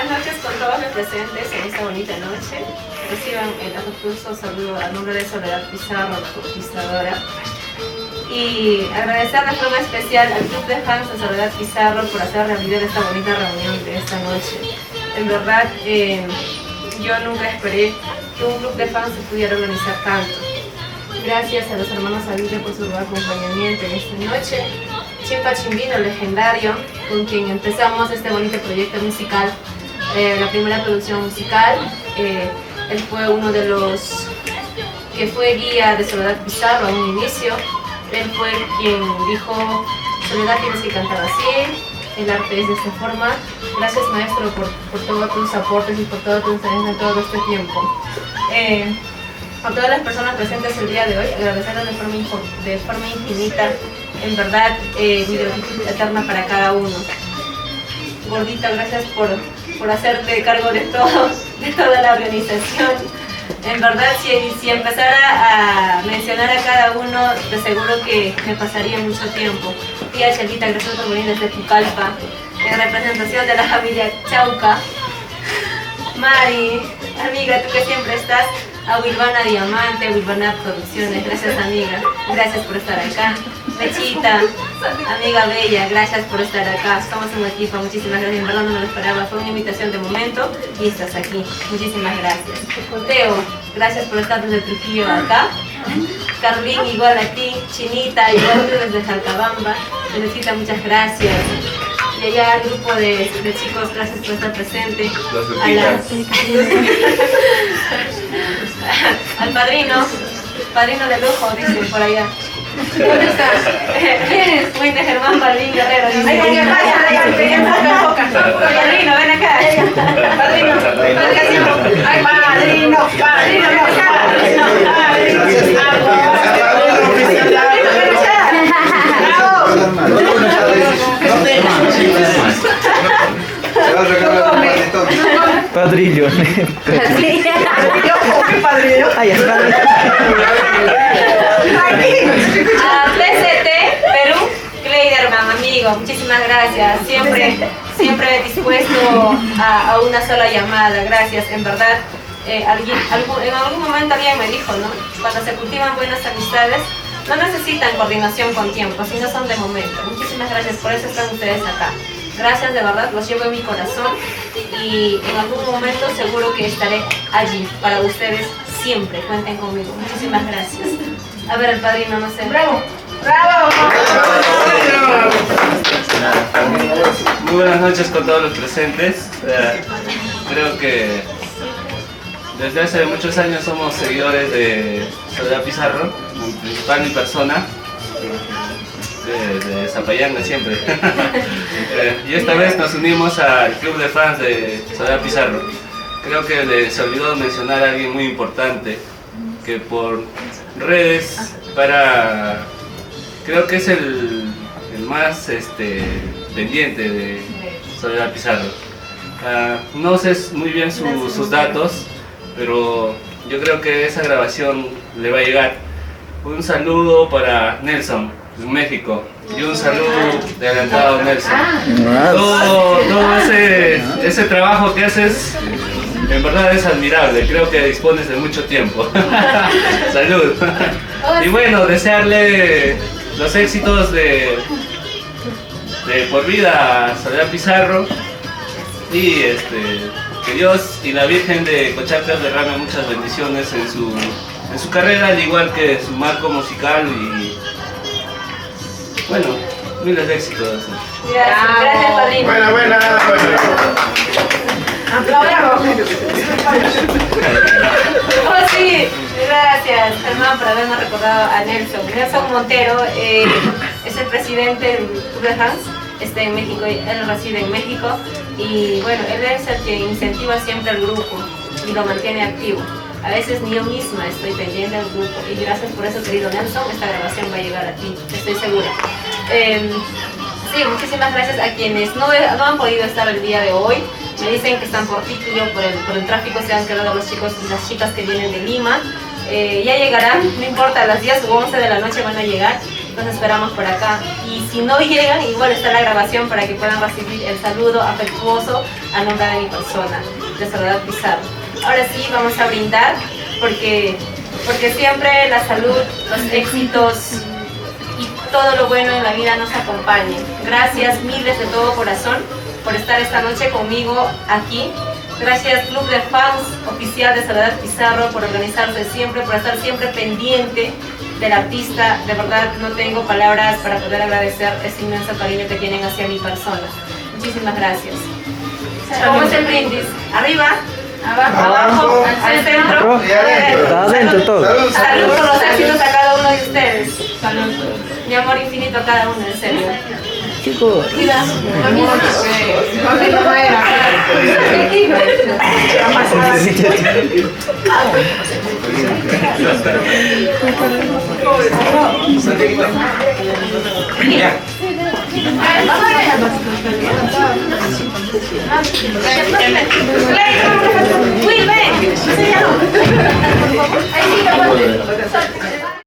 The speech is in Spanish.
buenas noches con todos los presentes en esta bonita noche. Reciban el afectuoso saludo a nombre de Soledad Pizarro, la conquistadora. Y agradecer de forma especial al Club de Fans de Soledad Pizarro por hacer realidad esta bonita reunión de esta noche. En verdad, yo nunca esperé que un club de fans se pudiera organizar tanto. Gracias a los hermanos Aguirre por su acompañamiento en esta noche. Chimpa Chimbino, legendario, con quien empezamos este bonito proyecto musical, la primera producción musical. Él fue uno de los que fue guía de Soledad Pizarro a un inicio. Él fue quien dijo: Soledad, tienes que cantar así, el arte es de esta forma. Gracias, maestro, por todos tus aportes y por toda tu enseñanza en todo este tiempo. A todas las personas presentes el día de hoy, agradecerles de forma infinita. En verdad, mi gratitud eterna para cada uno. Gordita, gracias por hacerte cargo de toda la organización. En verdad, si empezara a mencionar a cada uno, de seguro que me pasaría mucho tiempo. Tía Chelita, gracias por venir desde Pucallpa, en representación de la familia Chauca. Mari, amiga, tú que siempre estás. A Wilvana Diamante, Wilvana Producciones, gracias amiga, gracias por estar acá. Mechita, amiga bella, gracias por estar acá. Somos un equipo, muchísimas gracias, en verdad no me lo esperaba, fue una invitación de momento y estás aquí, muchísimas gracias. Teo, gracias por estar desde Trujillo acá. Carlín, igual a ti. Chinita, igual tú desde Jalcabamba. Teresita, muchas gracias. Y allá al grupo de chicos, gracias por estar presente. Al padrino de lujo, dicen por allá. ¿Dónde estás? ¿Quién es? Muy de Germán Balín Guerrero. Padrino, ven acá. Padrino, Padrillo. Padrillo. A PCT Perú, Kleiderman, amigo, muchísimas gracias. Siempre dispuesto a una sola llamada. Gracias, en verdad. En algún momento alguien me dijo, ¿no? Cuando se cultivan buenas amistades, no necesitan coordinación con tiempo, sino son de momento. Muchísimas gracias, por eso están ustedes acá. Gracias, de verdad, los llevo en mi corazón y en algún momento seguro que estaré allí para ustedes siempre. Cuenten conmigo. Muchísimas gracias. A ver, el padrino, no sé. ¡Bravo! ¡Bravo! Muy buenas noches con todos los presentes. Creo que desde hace muchos años somos seguidores de Soledad Pizarro, principal mi persona. De Zapayanga siempre. Y esta vez nos unimos al club de fans de Soledad Pizarro. Creo que se olvidó mencionar a alguien muy importante que por redes creo que es el más pendiente de Soledad Pizarro. No sé muy bien sus datos, pero yo creo que esa grabación le va a llegar. Un saludo para Nelson, en México, y un saludo de adelantado, Nelson. Todo ese trabajo que haces, en verdad es admirable. Creo que dispones de mucho tiempo. Salud. Y bueno, desearle los éxitos de por vida a Soledad Pizarro y que Dios y la Virgen de Cochacas derramen muchas bendiciones en su carrera, al igual que su marco musical y bueno, miles de éxitos. Gracias, padrino. Buena. Aplaudamos. Oh, sí, gracias, Germán, por habernos recordado a Nelson. Nelson Montero es el presidente del Club de Fans, está en México, él reside en México y bueno, él es el que incentiva siempre al grupo y lo mantiene activo. A veces ni yo misma estoy pendiente del grupo y gracias por eso, querido Nelson, esta grabación va a llegar a ti, estoy segura. Sí, muchísimas gracias a quienes no han podido estar el día de hoy. Me dicen que están por Piquillo, por el tráfico se han quedado los chicos y las chicas que vienen de Lima. Ya llegarán, no importa, a las 10 o 11 de la noche van a llegar. los esperamos por acá. Y si no llegan, igual está la grabación para que puedan recibir el saludo afectuoso a nombre de mi persona, de Soledad Pizarro. Ahora sí, vamos a brindar porque siempre la salud, los éxitos y todo lo bueno en la vida nos acompañe. Gracias miles de todo corazón por estar esta noche conmigo aquí. Gracias Club de Fans Oficial de Soledad Pizarro por organizarse siempre, por estar siempre pendiente del artista. De verdad no tengo palabras para poder agradecer ese inmenso cariño que tienen hacia mi persona. Muchísimas gracias. ¿Cómo es el brindis? Arriba, abajo, al centro. Está adentro todo. Salud por los éxitos a cada uno de ustedes. Salud. Mi amor infinito a cada uno, en serio. Chicos. Mira, Play,